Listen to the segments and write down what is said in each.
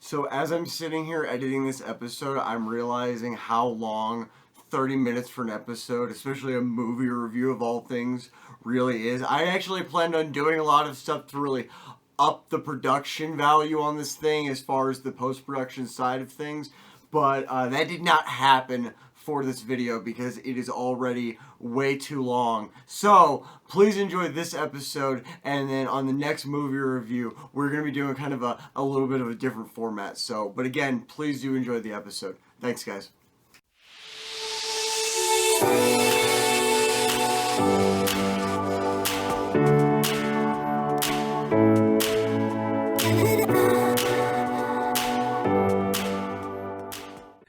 So as I'm sitting here editing this episode, I'm realizing how long 30 minutes for an episode, especially a movie review of all things, really is. I actually planned on doing a lot of stuff to really up the production value on this thing as far as the post-production side of things, but that did not happen for this video because it is already way too long. So please enjoy this episode, and then on the next movie review we're going to be doing kind of a little bit of a different format. So but again, please do enjoy the episode. Thanks guys.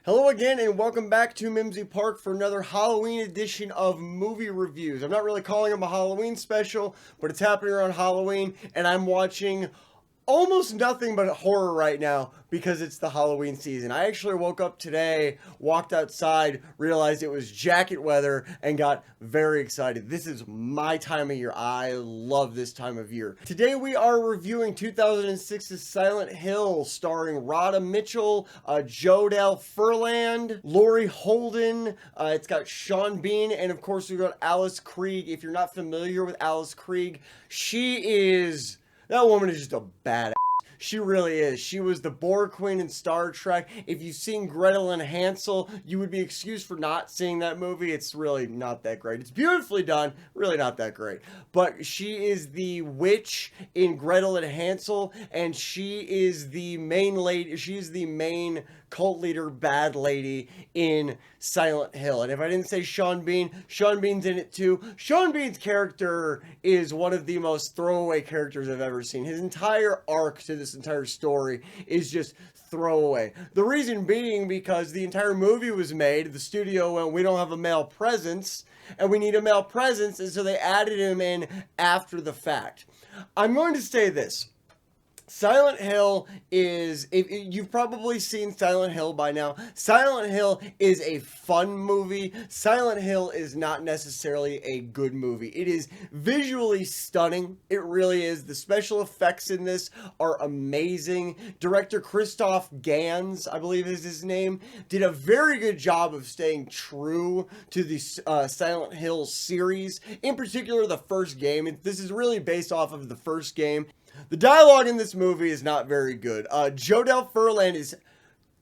Hello again, and welcome back to Mimsy Park for another Halloween edition of movie reviews. I'm not really calling them a Halloween special, but it's happening around Halloween, and I'm watching almost nothing but horror right now because it's the Halloween season. I actually woke up today, walked outside, realized it was jacket weather, and got very excited. This is my time of year. I love this time of year. Today we are reviewing 2006's Silent Hill, starring Rhoda Mitchell, Jodelle Ferland, Laurie Holden. It's got Sean Bean, and of course we've got Alice Krige. If you're not familiar with Alice Krige, that woman is just a badass. She really is. She was the Borg Queen in Star Trek. If you've seen Gretel and Hansel, you would be excused for not seeing that movie. It's really not that great. It's beautifully done, really not that great. But she is the witch in Gretel and Hansel, and she is the main lady. She's the main cult leader bad lady in Silent Hill. And if I didn't say Sean Bean's in it too. Sean Bean's character is one of the most throwaway characters I've ever seen. His entire arc to this entire story is just throwaway. The reason being because the entire movie was made, the studio went, we don't have a male presence, and we need a male presence, and so they added him in after the fact. I'm going to say this. Silent Hill is, if you've probably seen Silent Hill by now, Silent Hill is a fun movie. Silent Hill is not necessarily a good movie. It is visually stunning. It really is. The special effects in this are amazing. Director Christoph Gans, I believe is his name, did a very good job of staying true to the Silent Hill series. In particular, the first game. This is really based off of the first game. The dialogue in this movie is not very good. Jodelle Ferland is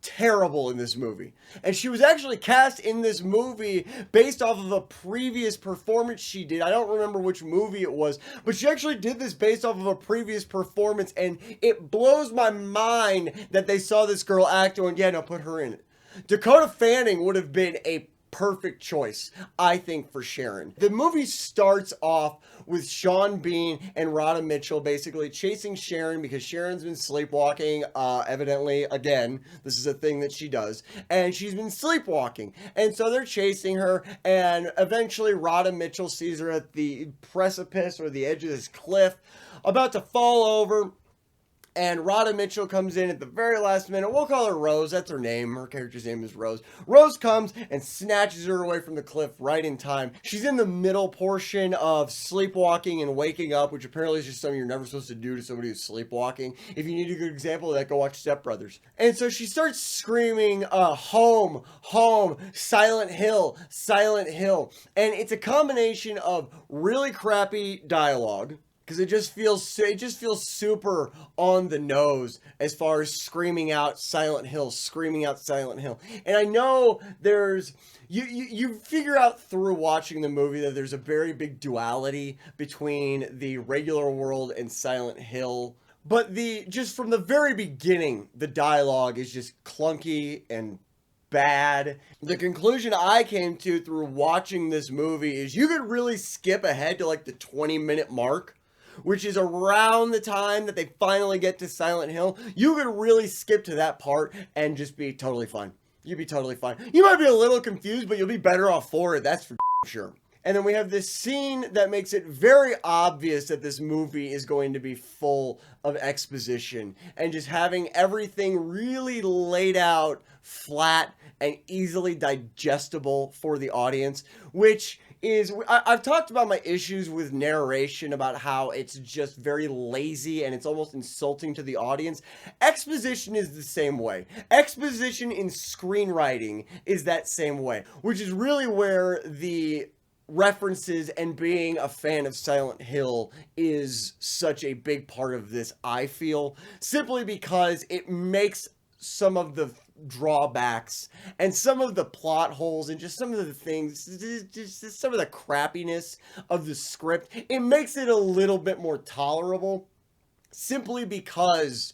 terrible in this movie. And she was actually cast in this movie based off of a previous performance she did. I don't remember which movie it was, but she actually did this based off of a previous performance, and it blows my mind that they saw this girl act and, yeah, no, put her in it. Dakota Fanning would have been a perfect choice, I think, for Sharon. The movie starts off with Sean Bean and Rhoda Mitchell basically chasing Sharon because Sharon's been sleepwalking, evidently, again, this is a thing that she does, and she's been sleepwalking, and so they're chasing her, and eventually Rhoda Mitchell sees her at the precipice or the edge of this cliff, about to fall over. And Rhoda Mitchell comes in at the very last minute. We'll call her Rose. That's her name. Her character's name is Rose. Rose comes and snatches her away from the cliff right in time. She's in the middle portion of sleepwalking and waking up, which apparently is just something you're never supposed to do to somebody who's sleepwalking. If you need a good example of that, go watch Step Brothers. And so she starts screaming, home, home, Silent Hill, Silent Hill. And it's a combination of really crappy dialogue, because it just feels super on the nose as far as screaming out Silent Hill, screaming out Silent Hill. And I know you figure out through watching the movie that there's a very big duality between the regular world and Silent Hill. But just from the very beginning, the dialogue is just clunky and bad. The conclusion I came to through watching this movie is you could really skip ahead to like the 20-minute mark, which is around the time that they finally get to Silent Hill. You could really skip to that part and just be totally fine. You'd be totally fine. You might be a little confused, but you'll be better off for it. That's for sure. And then we have this scene that makes it very obvious that this movie is going to be full of exposition and just having everything really laid out flat and easily digestible for the audience, which is I've talked about my issues with narration, about how it's just very lazy and it's almost insulting to the audience. Exposition is the same way. Exposition in screenwriting is that same way, which is really where the references and being a fan of Silent Hill is such a big part of this, I feel, simply because it makes some of the drawbacks and some of the plot holes and just some of the things, just some of the crappiness of the script, it makes it a little bit more tolerable, simply because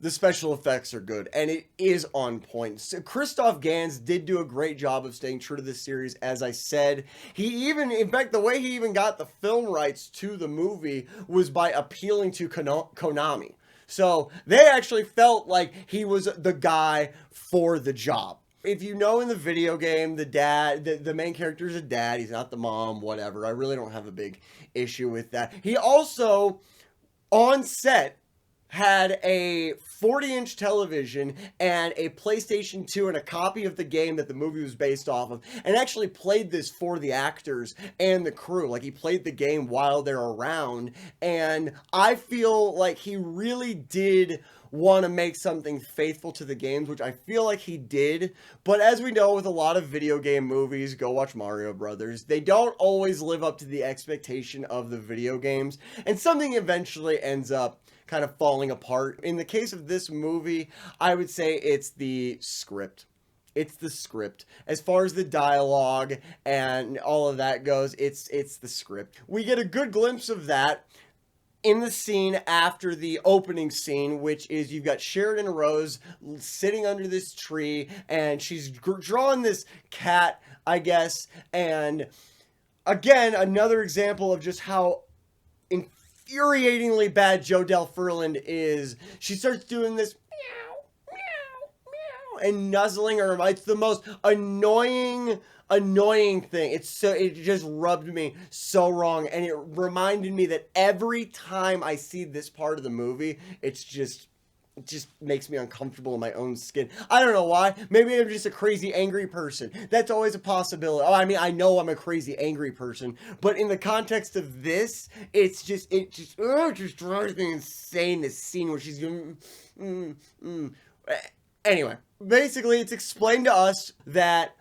the special effects are good and it is on point. So Christoph Gans did do a great job of staying true to this series, as I said. He even, in fact, the way he even got the film rights to the movie was by appealing to Konami. So they actually felt like he was the guy for the job. If you know, in the video game, the dad, the main character is a dad. He's not the mom, whatever. I really don't have a big issue with that. He also, on set, had a 40-inch television and a PlayStation 2 and a copy of the game that the movie was based off of, and actually played this for the actors and the crew. Like, he played the game while they're around, and I feel like he really did want to make something faithful to the games, which I feel like he did. But as we know, with a lot of video game movies, go watch Mario Brothers, they don't always live up to the expectation of the video games, and something eventually ends up kind of falling apart. In the case of this movie, I would say it's the script. It's the script. As far as the dialogue and all of that goes, it's the script. We get a good glimpse of that in the scene after the opening scene, which is you've got Sharon and Rose sitting under this tree, and she's drawing this cat, I guess. And again, another example of just how infuriatingly bad Jodelle Ferland is. She starts doing this meow, meow, meow, and nuzzling her. It's the most annoying thing. It just rubbed me so wrong, and it reminded me that every time I see this part of the movie, it just makes me uncomfortable in my own skin. I don't know why. Maybe I'm just a crazy angry person. That's always a possibility. Oh, I mean, I know I'm a crazy angry person, but in the context of this, it just drives me insane. This scene where she's doing, Anyway, basically, it's explained to us that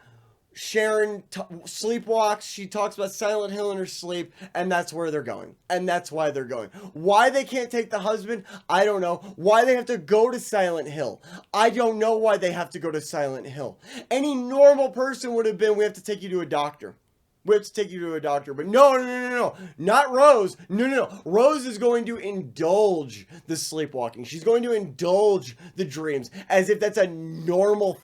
Sharon sleepwalks. She talks about Silent Hill in her sleep, and that's where they're going. And that's why they're going. Why they can't take the husband, I don't know. Why they have to go to Silent Hill, I don't know why they have to go to Silent Hill. Any normal person would have been, we have to take you to a doctor. We have to take you to a doctor. But no. Not Rose. No. Rose is going to indulge the sleepwalking. She's going to indulge the dreams, as if that's a normal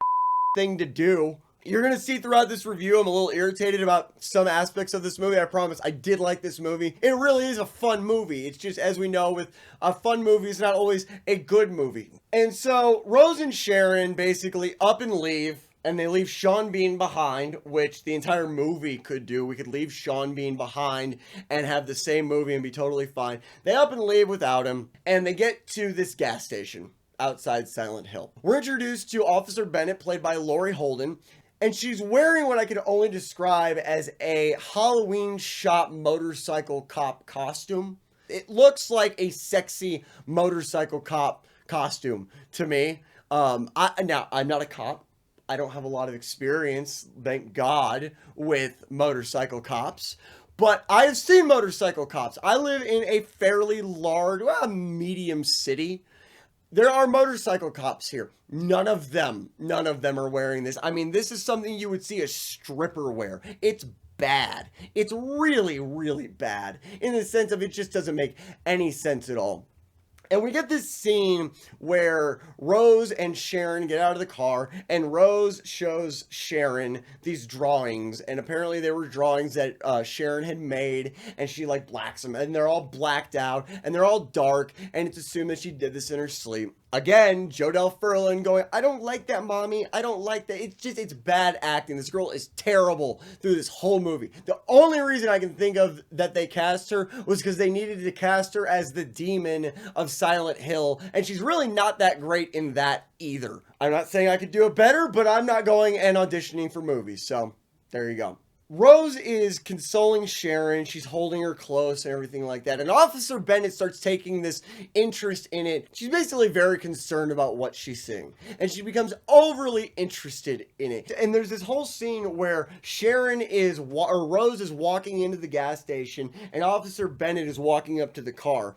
thing to do. You're going to see throughout this review, I'm a little irritated about some aspects of this movie. I promise, I did like this movie. It really is a fun movie. It's just, as we know, with a fun movie, it's not always a good movie. And so, Rose and Sharon basically up and leave, and they leave Sean Bean behind, which the entire movie could do. We could leave Sean Bean behind and have the same movie and be totally fine. They up and leave without him, and they get to this gas station outside Silent Hill. We're introduced to Officer Bennett, played by Laurie Holden, and she's wearing what I could only describe as a Halloween shop motorcycle cop costume. It looks like a sexy motorcycle cop costume to me. Now, I'm not a cop. I don't have a lot of experience, thank God, with motorcycle cops. But I've seen motorcycle cops. I live in a fairly large, medium city. There are motorcycle cops here. None of them are wearing this. I mean, this is something you would see a stripper wear. It's bad. It's really, really bad in the sense of it just doesn't make any sense at all. And we get this scene where Rose and Sharon get out of the car, and Rose shows Sharon these drawings, and apparently they were drawings that Sharon had made, and she like blacks them, and they're all blacked out, and they're all dark, and it's assumed that she did this in her sleep. Again, Jodelle Ferland going, I don't like that, mommy. I don't like that. It's bad acting. This girl is terrible through this whole movie. The only reason I can think of that they cast her was because they needed to cast her as the demon of Silent Hill, and she's really not that great in that either. I'm not saying I could do it better, but I'm not going and auditioning for movies, so there you go. Rose is consoling Sharon. She's holding her close and everything like that. And Officer Bennett starts taking this interest in it. She's basically very concerned about what she's seeing. And she becomes overly interested in it. And there's this whole scene where Rose is walking into the gas station and Officer Bennett is walking up to the car.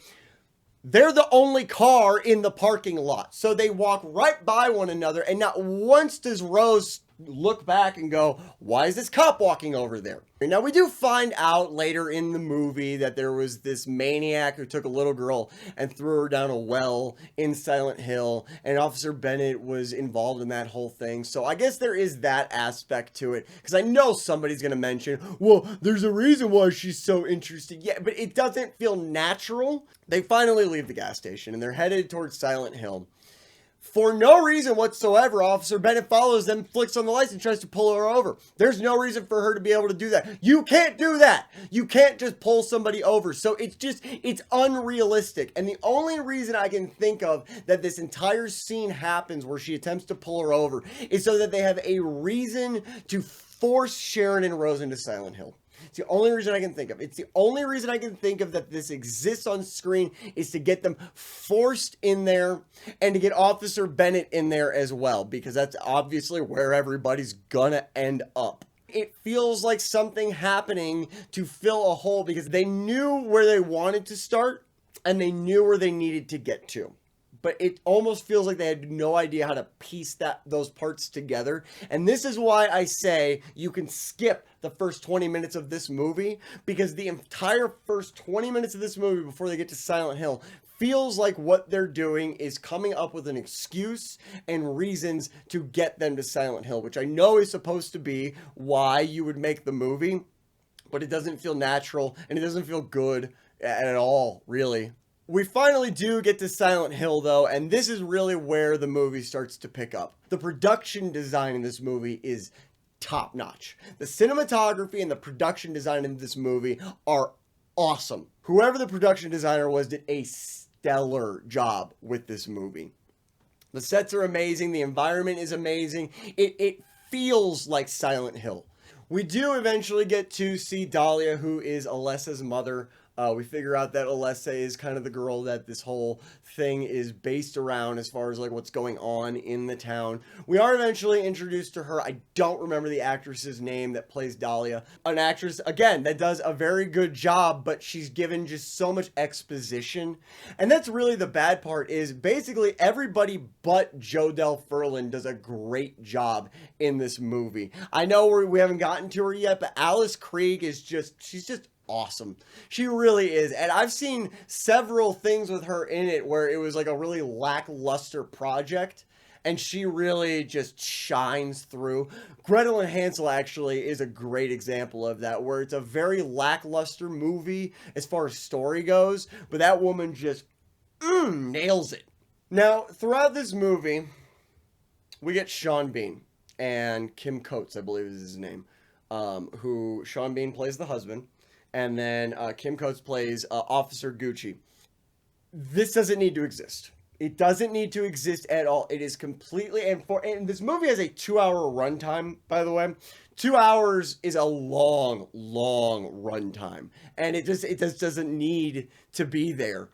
They're the only car in the parking lot. So they walk right by one another, and not once does Rose look back and go, why is this cop walking over there? Now, we do find out later in the movie that there was this maniac who took a little girl and threw her down a well in Silent Hill, and Officer Bennett was involved in that whole thing. So I guess there is that aspect to it, because I know somebody's going to mention, well, there's a reason why she's so interested. Yeah, but it doesn't feel natural. They finally leave the gas station, and they're headed towards Silent Hill. For no reason whatsoever, Officer Bennett follows them, flicks on the lights, and tries to pull her over. There's no reason for her to be able to do that. You can't do that. You can't just pull somebody over. So it's unrealistic. And the only reason I can think of that this entire scene happens where she attempts to pull her over is so that they have a reason to force Sharon and Rose into Silent Hill. It's the only reason I can think of. It's the only reason I can think of that this exists on screen is to get them forced in there and to get Officer Bennett in there as well, because that's obviously where everybody's gonna end up. It feels like something happening to fill a hole because they knew where they wanted to start and they knew where they needed to get to. But it almost feels like they had no idea how to piece those parts together. And this is why I say you can skip the first 20 minutes of this movie, because the entire first 20 minutes of this movie before they get to Silent Hill feels like what they're doing is coming up with an excuse and reasons to get them to Silent Hill, which I know is supposed to be why you would make the movie, but it doesn't feel natural and it doesn't feel good at all, really. We finally do get to Silent Hill, though, and this is really where the movie starts to pick up. The production design in this movie is top-notch. The cinematography and the production design in this movie are awesome. Whoever the production designer was did a stellar job with this movie. The sets are amazing. The environment is amazing. It feels like Silent Hill. We do eventually get to see Dahlia, who is Alessa's mother. We figure out that Alessa is kind of the girl that this whole thing is based around as far as like what's going on in the town. We are eventually introduced to her. I don't remember the actress's name that plays Dahlia. An actress, again, that does a very good job, but she's given just so much exposition. And that's really the bad part, is basically everybody but Jodelle Ferland does a great job in this movie. I know we haven't gotten to her yet, but Alice Krieg is she's just awesome. She really is. And I've seen several things with her in it where it was like a really lackluster project, and she really just shines through. Gretel and Hansel actually is a great example of that, where it's a very lackluster movie as far as story goes, but that woman just nails it. Now, throughout this movie, we get Sean Bean and Kim Coates, I believe is his name, who Sean Bean plays the husband. And then Kim Coates plays Officer Gucci. This doesn't need to exist. It doesn't need to exist at all. It is completely, and this movie has a 2-hour runtime, by the way. 2 hours is a long, long runtime, and it just doesn't need to be there.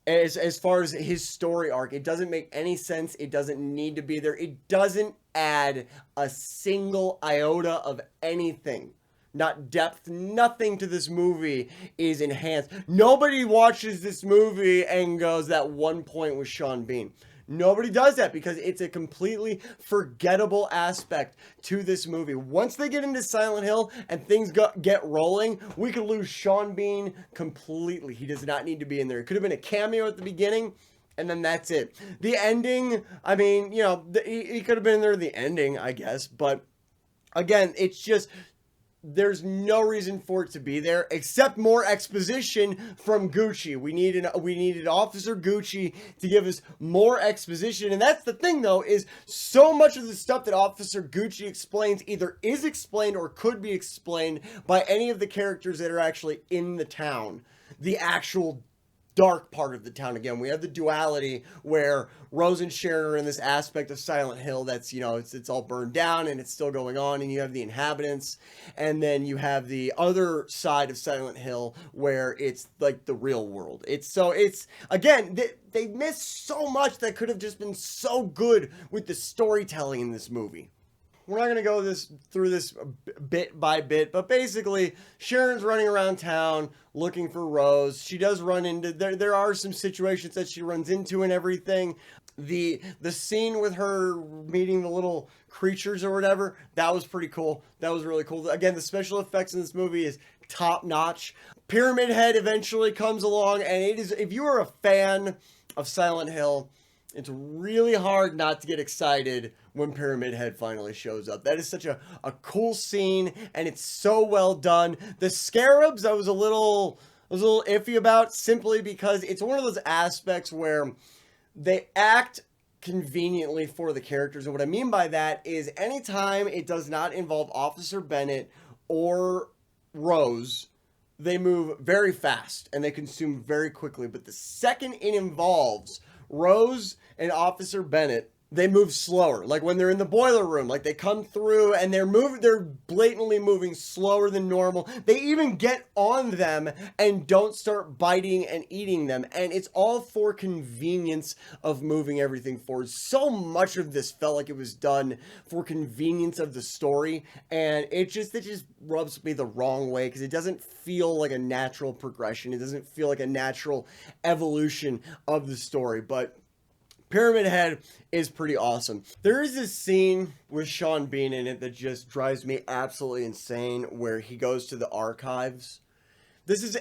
As far as his story arc, it doesn't make any sense. It doesn't need to be there. It doesn't add a single iota of anything. Not depth, nothing to this movie is enhanced. Nobody watches this movie and goes, that one point with Sean Bean. Nobody does that because it's a completely forgettable aspect to this movie. Once they get into Silent Hill and things get rolling, we could lose Sean Bean completely. He does not need to be in there. It could have been a cameo at the beginning, and then that's it. The ending, I mean, you know, he could have been there at the ending, I guess. But again, it's just, there's no reason for it to be there except more exposition from Gucci. We needed Officer Gucci to give us more exposition. And that's the thing, though, is so much of the stuff that Officer Gucci explains either is explained or could be explained by any of the characters that are actually in the town. The actual dark part of the town again. We have the duality where Rose and Sharon are in this aspect of Silent Hill that's, it's all burned down and it's still going on, and you have the inhabitants, and then you have the other side of Silent Hill where it's like the real world. It's again, they miss so much that could have just been so good with the storytelling in this movie. We're not going to go through this bit by bit, but basically Sharon's running around town looking for Rose. She does run into, there are some situations that she runs into and everything. The scene with her meeting the little creatures or whatever, that was pretty cool. That was really cool. Again, the special effects in this movie is top notch. Pyramid Head eventually comes along, and it is, if you are a fan of Silent Hill, it's really hard not to get excited when Pyramid Head finally shows up. That is such a cool scene, and it's so well done. The scarabs, I was a little iffy about, simply because it's one of those aspects where they act conveniently for the characters. And what I mean by that is anytime it does not involve Officer Bennett or Rose, they move very fast and they consume very quickly. But the second it involves Rose and Officer Bennett, they move slower. Like when they're in the boiler room, like they come through and they're blatantly moving slower than normal. They even get on them and don't start biting and eating them. And it's all for convenience of moving everything forward. So much of this felt like it was done for convenience of the story. And it just rubs me the wrong way because it doesn't feel like a natural progression. It doesn't feel like a natural evolution of the story. But Pyramid Head is pretty awesome. There is this scene with Sean Bean in it that just drives me absolutely insane, where he goes to the archives. This is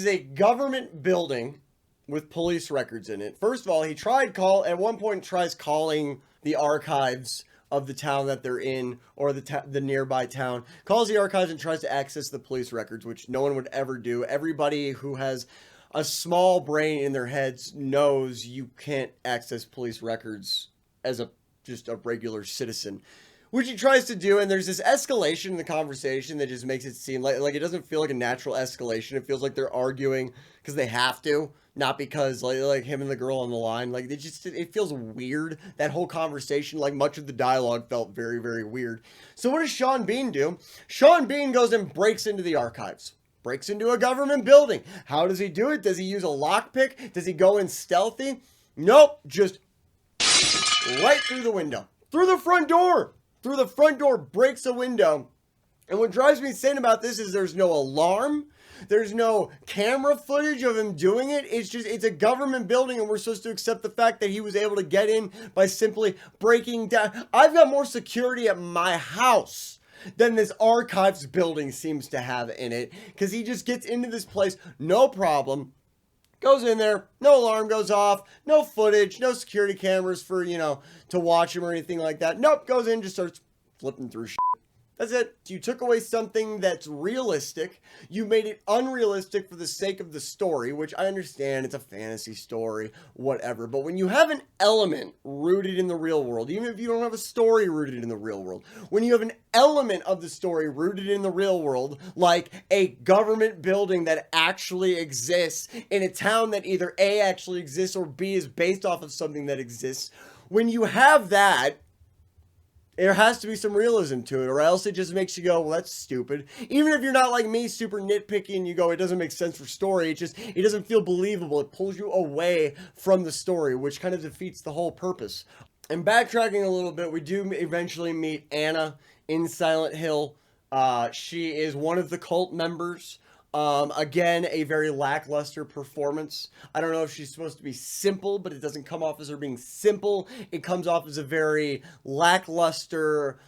a government building with police records in it. First of all, at one point tries calling the archives of the town that they're in, or the nearby town, calls the archives and tries to access the police records, which no one would ever do. Everybody who has a small brain in their heads knows you can't access police records as just a regular citizen, which he tries to do. And there's this escalation in the conversation that just makes it seem like it doesn't feel like a natural escalation. It feels like they're arguing because they have to, not because like him and the girl on the line. Like it feels weird. That whole conversation, like much of the dialogue, felt very, very weird. So what does Sean Bean do? Sean Bean goes and breaks into the archives. Breaks into a government building. How does he do it? Does he use a lockpick? Does he go in stealthy? Nope. Just right through the window. Through the front door. Through the front door, breaks a window. And what drives me insane about this is there's no alarm. There's no camera footage of him doing it. It's a government building, and we're supposed to accept the fact that he was able to get in by simply breaking down. I've got more security at my house than this archives building seems to have in it, because he just gets into this place, no problem, goes in there, no alarm goes off, no footage, no security cameras for, to watch him or anything like that. Nope, goes in, just starts flipping through shit. That's it. You took away something that's realistic. You made it unrealistic for the sake of the story, which I understand. It's a fantasy story, whatever. But when you have an element rooted in the real world, even if you don't have a story rooted in the real world, when you have an element of the story rooted in the real world, like a government building that actually exists in a town that either A, actually exists, or B, is based off of something that exists, when you have that, there has to be some realism to it, or else it just makes you go, well, that's stupid. Even if you're not like me, super nitpicky, and you go, it doesn't make sense for story, it doesn't feel believable. It pulls you away from the story, which kind of defeats the whole purpose. And backtracking a little bit, we do eventually meet Anna in Silent Hill. She is one of the cult members. Again, a very lackluster performance. I don't know if she's supposed to be simple, but it doesn't come off as her being simple. It comes off as a very lackluster,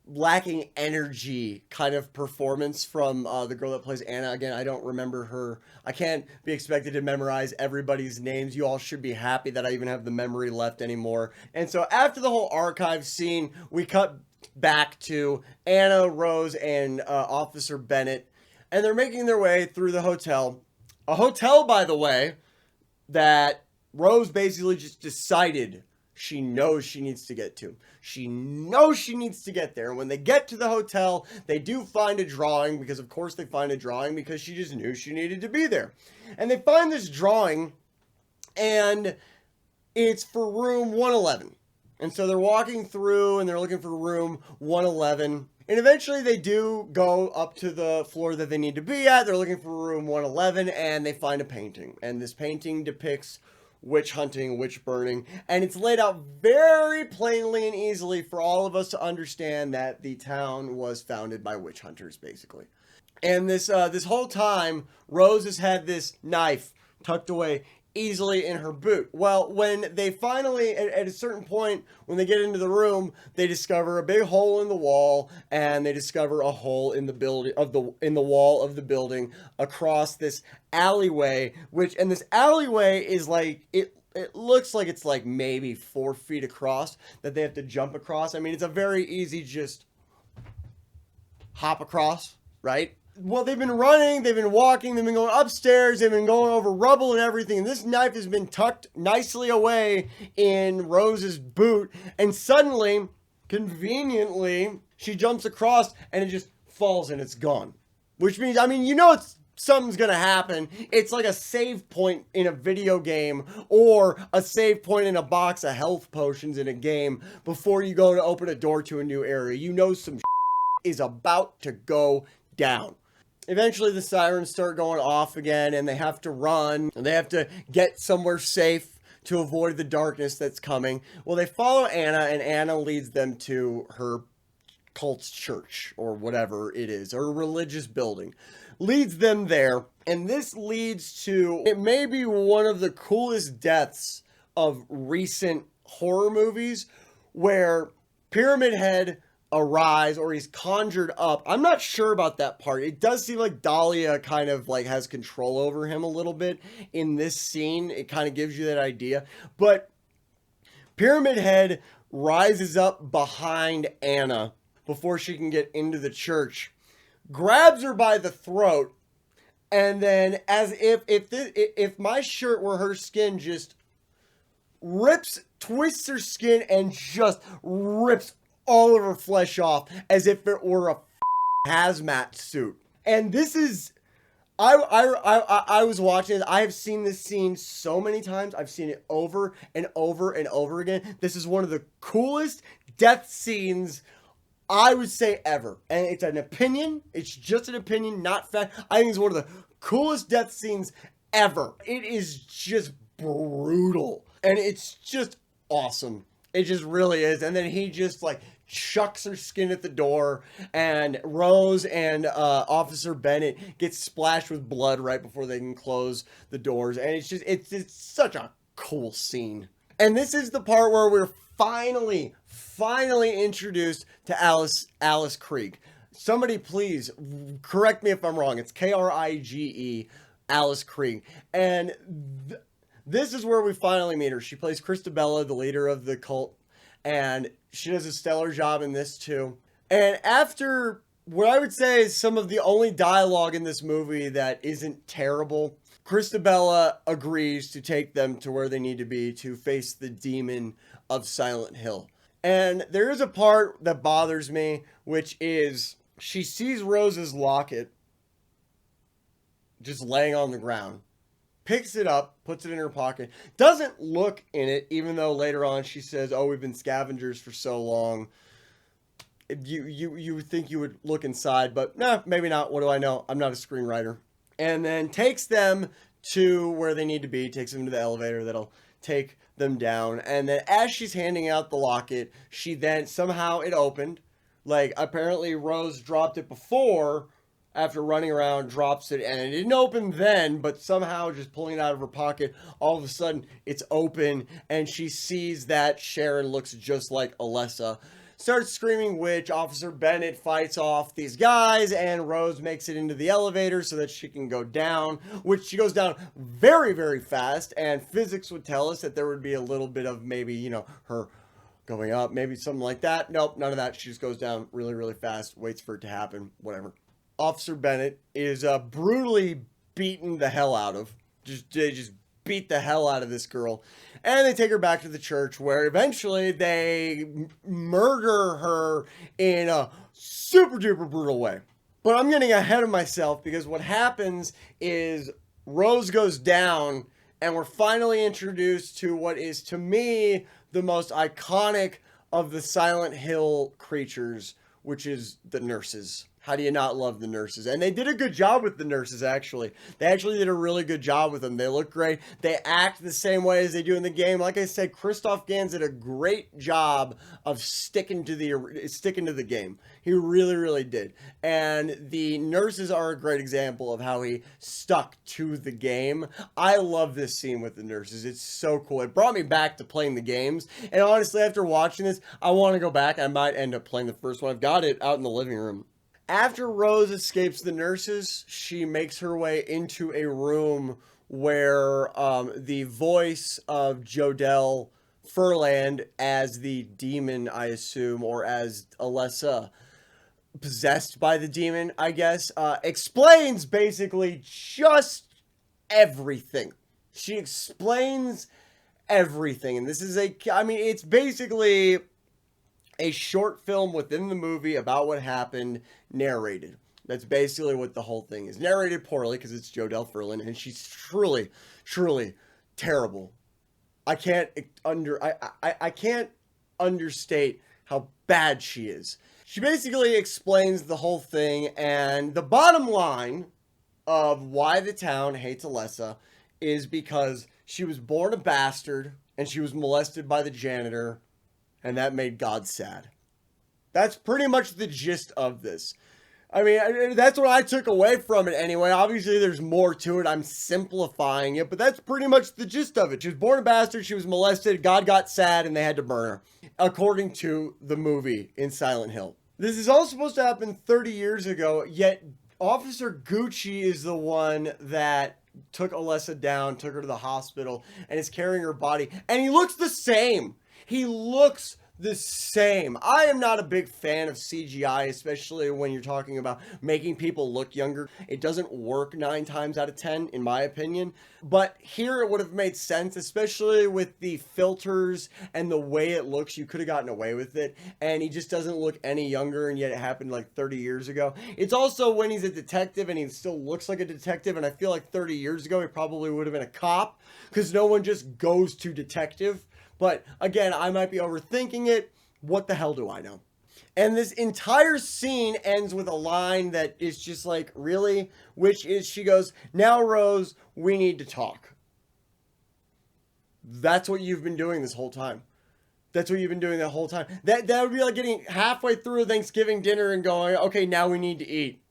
lacking energy kind of performance from the girl that plays Anna. Again, I don't remember her. I can't be expected to memorize everybody's names. You all should be happy that I even have the memory left anymore. And so after the whole archive scene, we cut back to Anna, Rose, and Officer Bennett. And they're making their way through the hotel. A hotel, by the way, that Rose basically just decided she knows she needs to get to. She knows she needs to get there. And when they get to the hotel, they do find a drawing, because of course they find a drawing because she just knew she needed to be there. And they find this drawing, and it's for room 111. And so they're walking through and they're looking for room 111. And eventually they do go up to the floor that they need to be at. They're looking for room 111 and they find a painting. And this painting depicts witch hunting, witch burning. And it's laid out very plainly and easily for all of us to understand that the town was founded by witch hunters, basically. And this whole time, Rose has had this knife tucked away easily in her boot. Well, when they finally, at a certain point, when they get into the room, they discover a big hole in the wall, and they discover a hole in the building in the wall of the building across this alleyway. And this alleyway is like it looks like it's like maybe 4 feet across that they have to jump across. I mean, it's a very easy just hop across, right? Well, they've been running, they've been walking, they've been going upstairs, they've been going over rubble and everything. And this knife has been tucked nicely away in Rose's boot. And suddenly, conveniently, she jumps across and it just falls and it's gone. Which means, I mean, you know something's going to happen. It's like a save point in a video game or a save point in a box of health potions in a game before you go to open a door to a new area. You know some is about to go down. Eventually the sirens start going off again and they have to run and they have to get somewhere safe to avoid the darkness that's coming. Well, they follow Anna and Anna leads them to her cult's church or whatever it is, or religious building. Leads them there, and this leads to, it may be one of the coolest deaths of recent horror movies, where Pyramid Head arise, or he's conjured up. I'm not sure about that part. It does seem like Dahlia kind of like has control over him a little bit in this scene. It kind of gives you that idea. But Pyramid Head rises up behind Anna before she can get into the church, grabs her by the throat, and then, as if my shirt were her skin, just twists her skin and just rips all of her flesh off as if it were a hazmat suit. And this is, I was watching it. I have seen this scene so many times. I've seen it over and over and over again. This is one of the coolest death scenes I would say ever. And it's an opinion. It's just an opinion, not fact. I think it's one of the coolest death scenes ever. It is just brutal. And it's just awesome. It just really is. And then he just like chucks her skin at the door, and Rose and Officer Bennett get splashed with blood right before they can close the doors. And it's such a cool scene. And this is the part where we're finally introduced to Alice Krieg. Somebody please correct me if I'm wrong. It's Krige, Alice Krieg. And this is where we finally meet her. She plays Christabella, the leader of the cult, and she does a stellar job in this too. And after what I would say is some of the only dialogue in this movie that isn't terrible, Christabella agrees to take them to where they need to be to face the demon of Silent Hill. And there is a part that bothers me, which is she sees Rose's locket just laying on the ground, picks it up, puts it in her pocket, doesn't look in it, even though later on she says, oh, we've been scavengers for so long. You would think you would look inside, but nah, maybe not. What do I know? I'm not a screenwriter. And then takes them to where they need to be, takes them to the elevator that'll take them down. And then as she's handing out the locket, she then, somehow it opened. Like, apparently Rose dropped it before, after running around, drops it, and it didn't open then, but somehow just pulling it out of her pocket, all of a sudden it's open, and she sees that Sharon looks just like Alessa. Starts screaming witch. Officer Bennett fights off these guys, and Rose makes it into the elevator so that she can go down, which she goes down very, very fast, and physics would tell us that there would be a little bit of maybe, you know, her going up, maybe something like that. Nope, none of that. She just goes down really, really fast, waits for it to happen, whatever. Officer Bennett is brutally beaten the hell out of. They just beat the hell out of this girl. And they take her back to the church where eventually they murder her in a super duper brutal way. But I'm getting ahead of myself because what happens is Rose goes down and we're finally introduced to what is, to me, the most iconic of the Silent Hill creatures, which is the nurses. How do you not love the nurses? And they did a good job with the nurses, actually. They actually did a really good job with them. They look great. They act the same way as they do in the game. Like I said, Christoph Gans did a great job of sticking to the game. He really, really did. And the nurses are a great example of how he stuck to the game. I love this scene with the nurses. It's so cool. It brought me back to playing the games. And honestly, after watching this, I want to go back. I might end up playing the first one. I've got it out in the living room. After Rose escapes the nurses, she makes her way into a room where the voice of Jodelle Furland as the demon, I assume, or as Alessa, possessed by the demon, I guess, explains basically just everything. She explains everything. And this is it's basically a short film within the movie about what happened, narrated. That's basically what the whole thing is. Narrated poorly because it's Jodelle Furlan, and she's truly, truly terrible. I can't understate how bad she is. She basically explains the whole thing, and the bottom line of why the town hates Alessa is because she was born a bastard and she was molested by the janitor, and that made God sad. That's pretty much the gist of this. I mean, that's what I took away from it anyway. Obviously, there's more to it. I'm simplifying it, but that's pretty much the gist of it. She was born a bastard, she was molested, God got sad, and they had to burn her, according to the movie in Silent Hill. This is all supposed to happen 30 years ago, yet Officer Gucci is the one that took Alessa down, took her to the hospital, and is carrying her body, and he looks the same. He looks the same. I am not a big fan of CGI, especially when you're talking about making people look younger. It doesn't work 9 times out of 10, in my opinion. But here it would have made sense, especially with the filters and the way it looks. You could have gotten away with it. And he just doesn't look any younger, and yet it happened like 30 years ago. It's also when he's a detective and he still looks like a detective. And I feel like 30 years ago, he probably would have been a cop, because no one just goes to detective. But again, I might be overthinking it. What the hell do I know? And this entire scene ends with a line that is just like, really? Which is, she goes, "Now, Rose, we need to talk." That's what you've been doing this whole time. That's what you've been doing the whole time. That would be like getting halfway through a Thanksgiving dinner and going, okay, now we need to eat.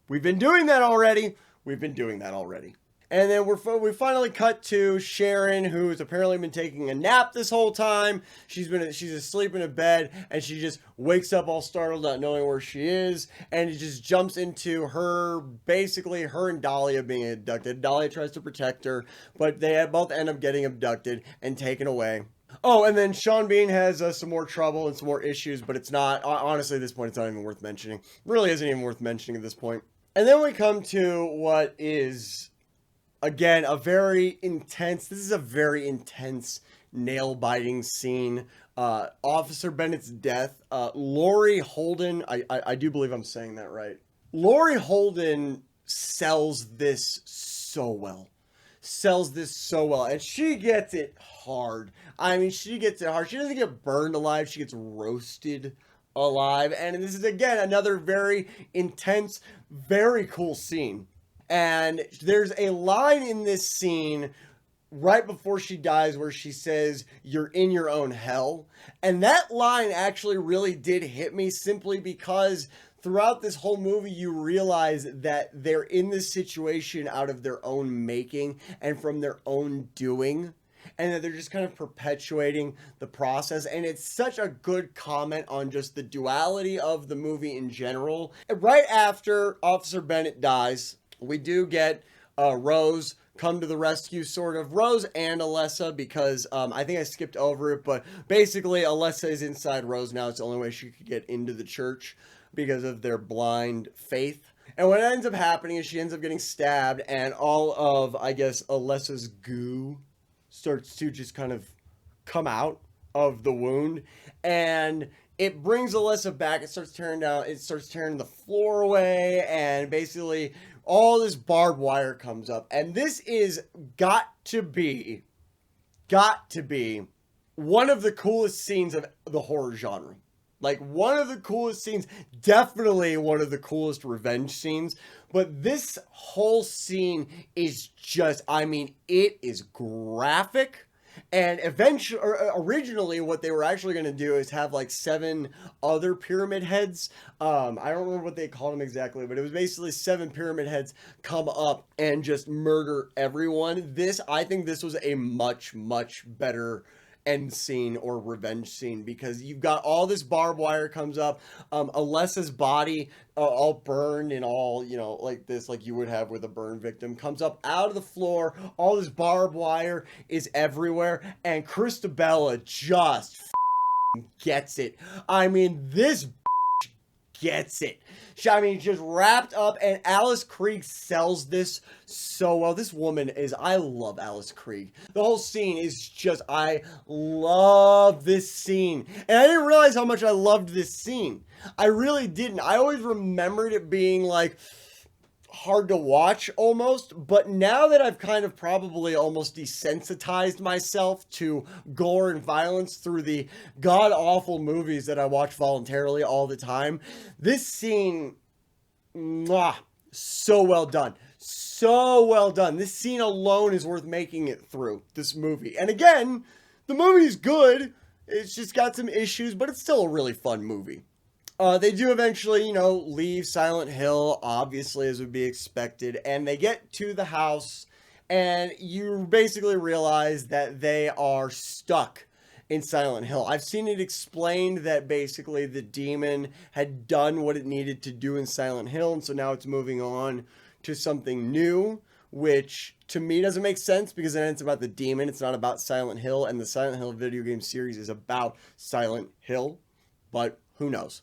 We've been doing that already. We've been doing that already. And then we finally cut to Sharon, who's apparently been taking a nap this whole time. She's asleep in a bed, and she just wakes up all startled, not knowing where she is, and it just jumps into her and Dahlia being abducted. Dahlia tries to protect her, but they both end up getting abducted and taken away. Oh, and then Sean Bean has some more trouble and some more issues, but it's not, honestly, at this point, it's not even worth mentioning. Really isn't even worth mentioning at this point. And then we come to what is, again, this is a very intense, nail-biting scene. Officer Bennett's death. Laurie Holden, I do believe I'm saying that right. Laurie Holden sells this so well. And she gets it hard. I mean, she gets it hard. She doesn't get burned alive. She gets roasted alive. And this is, again, another very intense, very cool scene. And there's a line in this scene right before she dies where she says, "You're in your own hell." And that line actually really did hit me, simply because throughout this whole movie, you realize that they're in this situation out of their own making and from their own doing, and that they're just kind of perpetuating the process. And it's such a good comment on just the duality of the movie in general. Right after Officer Bennett dies, we do get Rose come to the rescue, sort of. Rose and Alessa, because I think I skipped over it, but basically Alessa is inside Rose now. It's the only way she could get into the church because of their blind faith. And what ends up happening is she ends up getting stabbed, and all of, I guess, Alessa's goo starts to just kind of come out of the wound, and it brings Alyssa back. It starts tearing down, it starts tearing the floor away, and basically all this barbed wire comes up. And this is got to be one of the coolest scenes of the horror genre. Like, one of the coolest scenes, definitely one of the coolest revenge scenes. But this whole scene is just, I mean, it is graphic. And eventually, or originally, what they were actually going to do is have like 7 other pyramid heads. I don't remember what they called them exactly, but it was basically 7 pyramid heads come up and just murder everyone. I think this was a much, much better end scene or revenge scene, because you've got all this barbed wire comes up, Alessa's body all burned and all, you know, like this, like you would have with a burn victim, comes up out of the floor, all this barbed wire is everywhere, and Christabella just gets it. I mean, this gets it. I mean, just wrapped up, and Alice Krige sells this so well. This woman is, I love Alice Krige. The whole scene is just, I love this scene. And I didn't realize how much I loved this scene. I really didn't. I always remembered it being like hard to watch almost, but now that I've kind of probably almost desensitized myself to gore and violence through the god-awful movies that I watch voluntarily all the time, this scene, mwah, so well done. So well done. This scene alone is worth making it through this movie. And again, the movie's good. It's just got some issues, but it's still a really fun movie. They do eventually, you know, leave Silent Hill, obviously, as would be expected, and they get to the house, and you basically realize that they are stuck in Silent Hill. I've seen it explained that basically the demon had done what it needed to do in Silent Hill, and so now it's moving on to something new, which to me doesn't make sense, because then it's about the demon, it's not about Silent Hill, and the Silent Hill video game series is about Silent Hill, but who knows.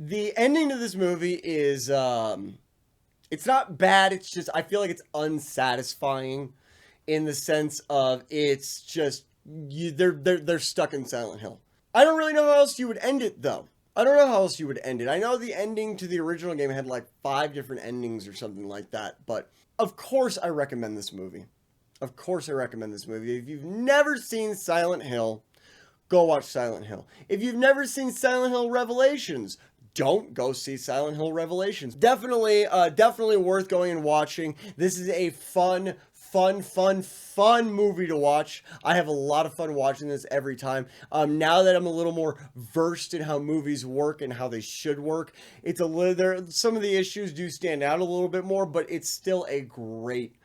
The ending to this movie is, it's not bad, it's just, I feel like it's unsatisfying in the sense of it's just, they're stuck in Silent Hill. I don't really know how else you would end it, though. I don't know how else you would end it. I know the ending to the original game had like 5 different endings or something like that, but of course I recommend this movie. Of course I recommend this movie. If you've never seen Silent Hill, go watch Silent Hill. If you've never seen Silent Hill Revelations, don't go see Silent Hill Revelations. Definitely worth going and watching. This is a fun movie to watch. I have a lot of fun watching this every time. Now that I'm a little more versed in how movies work and how they should work, it's a little, some of the issues do stand out a little bit more, but it's still a great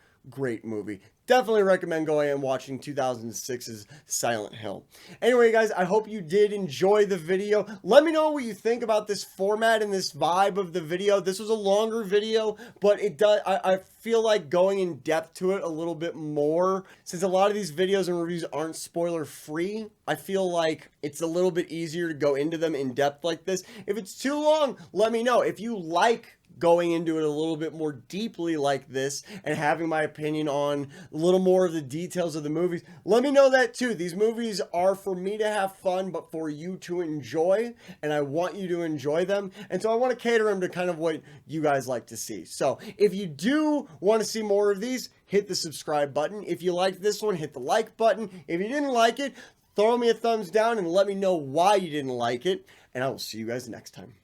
movie. Definitely recommend going and watching 2006's Silent Hill. Anyway, guys, I hope you did enjoy the video. Let me know what you think about this format and this vibe of the video. This was a longer video, but it does. I feel like going in depth to it a little bit more. Since a lot of these videos and reviews aren't spoiler free, I feel like it's a little bit easier to go into them in depth like this. If it's too long, let me know. If you like going into it a little bit more deeply like this and having my opinion on a little more of the details of the movies, let me know that too. These movies are for me to have fun, but for you to enjoy, and I want you to enjoy them, and so I want to cater them to kind of what you guys like to see. So if you do want to see more of these, hit the subscribe button. If you liked this one, hit the like button. If you didn't like it, throw me a thumbs down and let me know why you didn't like it, and I will see you guys next time.